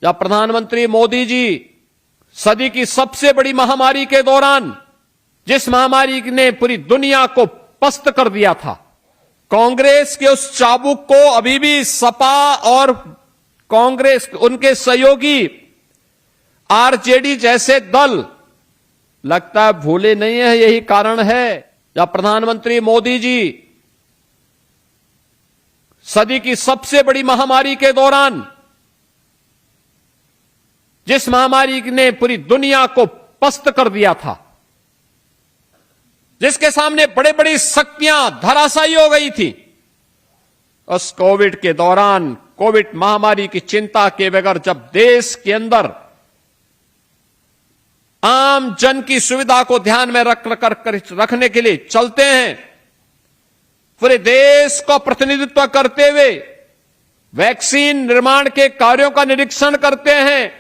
या प्रधानमंत्री मोदी जी सदी की सबसे बड़ी महामारी के दौरान, जिस महामारी ने पूरी दुनिया को पस्त कर दिया था, कांग्रेस के उस चाबुक को अभी भी सपा और कांग्रेस उनके सहयोगी आरजेडी जैसे दल लगता है भूले नहीं है। यही कारण है जब प्रधानमंत्री मोदी जी सदी की सबसे बड़ी महामारी के दौरान, जिस महामारी ने पूरी दुनिया को पस्त कर दिया था, जिसके सामने बड़ी बड़ी शक्तियां धराशायी हो गई थी, उस कोविड के दौरान कोविड महामारी की चिंता के बगैर जब देश के अंदर आम जन की सुविधा को ध्यान में रखने के लिए चलते हैं, पूरे देश का प्रतिनिधित्व करते हुए वैक्सीन निर्माण के कार्यों का निरीक्षण करते हैं,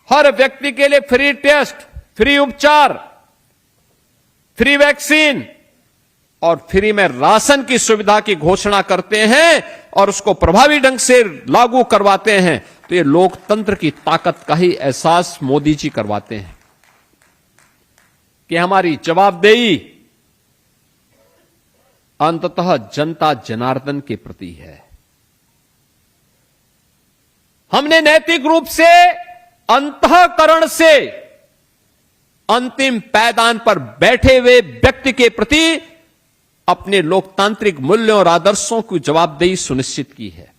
हर व्यक्ति के लिए फ्री टेस्ट, फ्री उपचार, फ्री वैक्सीन और फ्री में राशन की सुविधा की घोषणा करते हैं और उसको प्रभावी ढंग से लागू करवाते हैं, तो ये लोकतंत्र की ताकत का ही एहसास मोदी जी करवाते हैं कि हमारी जवाबदेही अंततः जनता जनार्दन के प्रति है। हमने नैतिक रूप से, अंतःकरण से अंतिम पायदान पर बैठे हुए व्यक्ति के प्रति अपने लोकतांत्रिक मूल्यों और आदर्शों की जवाबदेही सुनिश्चित की है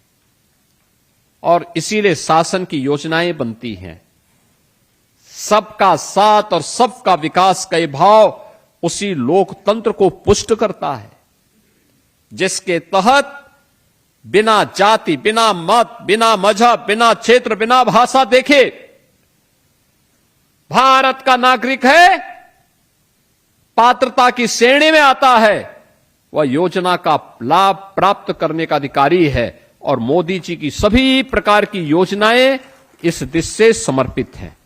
और इसीलिए शासन की योजनाएं बनती हैं। सबका साथ और सबका विकास का भाव उसी लोकतंत्र को पुष्ट करता है, जिसके तहत बिना जाति, बिना मत, बिना मजहब, बिना क्षेत्र, बिना भाषा देखे भारत का नागरिक है, पात्रता की श्रेणी में आता है, वह योजना का लाभ प्राप्त करने का अधिकारी है और मोदी जी की सभी प्रकार की योजनाएं इस दिशा से समर्पित हैं।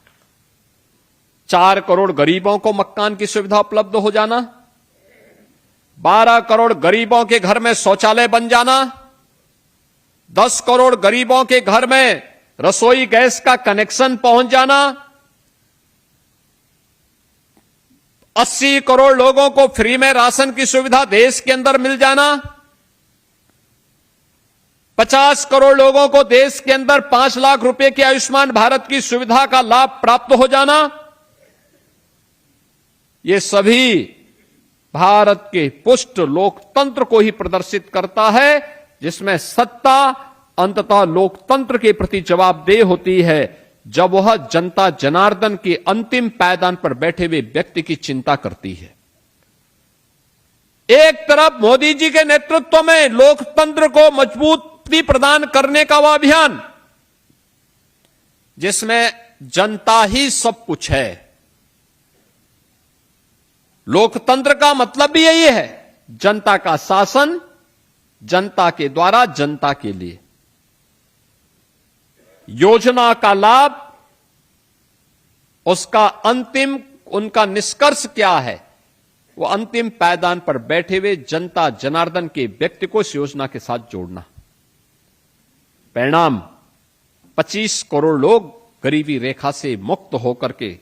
4 करोड़ गरीबों को मकान की सुविधा उपलब्ध हो जाना, 12 करोड़ गरीबों के घर में शौचालय बन जाना, 10 करोड़ गरीबों के घर में रसोई गैस का कनेक्शन पहुंच जाना, 80 करोड़ लोगों को फ्री में राशन की सुविधा देश के अंदर मिल जाना, 50 करोड़ लोगों को देश के अंदर 5 लाख रुपए की आयुष्मान भारत की सुविधा का लाभ प्राप्त हो जाना, ये सभी भारत के पुष्ट लोकतंत्र को ही प्रदर्शित करता है, जिसमें सत्ता अंततः लोकतंत्र के प्रति जवाबदेह होती है जब वह जनता जनार्दन के अंतिम पायदान पर बैठे हुए व्यक्ति की चिंता करती है। एक तरफ मोदी जी के नेतृत्व में लोकतंत्र को मजबूती प्रदान करने का वह अभियान, जिसमें जनता ही सब कुछ है। लोकतंत्र का मतलब भी यही है, जनता का शासन, जनता के द्वारा जनता के लिए। योजना का लाभ, उसका अंतिम उनका निष्कर्ष क्या है, वो अंतिम पायदान पर बैठे हुए जनता जनार्दन के व्यक्ति को इस योजना के साथ जोड़ना। परिणाम 25 करोड़ लोग गरीबी रेखा से मुक्त होकर के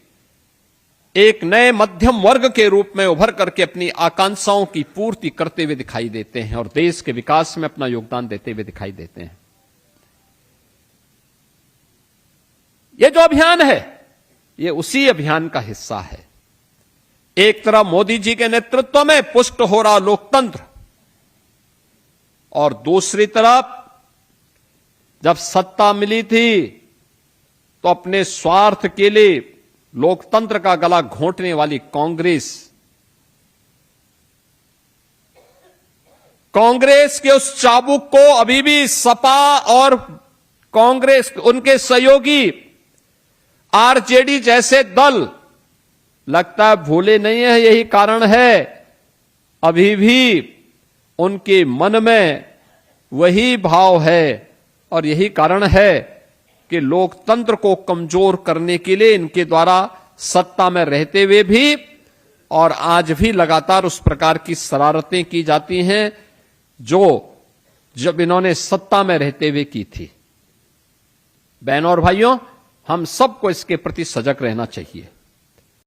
एक नए मध्यम वर्ग के रूप में उभर करके अपनी आकांक्षाओं की पूर्ति करते हुए दिखाई देते हैं और देश के विकास में अपना योगदान देते हुए दिखाई देते हैं। यह जो अभियान है, ये उसी अभियान का हिस्सा है। एक तरफ मोदी जी के नेतृत्व में पुष्ट हो रहा लोकतंत्र और दूसरी तरफ जब सत्ता मिली थी तो अपने स्वार्थ के लिए लोकतंत्र का गला घोंटने वाली कांग्रेस के उस चाबुक को अभी भी सपा और कांग्रेस उनके सहयोगी आरजेडी जैसे दल लगता है भूले नहीं है। यही कारण है अभी भी उनके मन में वही भाव है और यही कारण है कि लोकतंत्र को कमजोर करने के लिए इनके द्वारा सत्ता में रहते हुए भी और आज भी लगातार उस प्रकार की शरारतें की जाती हैं जो जब इन्होंने सत्ता में रहते हुए की थी। बहनों और भाइयों, हम सबको इसके प्रति सजग रहना चाहिए।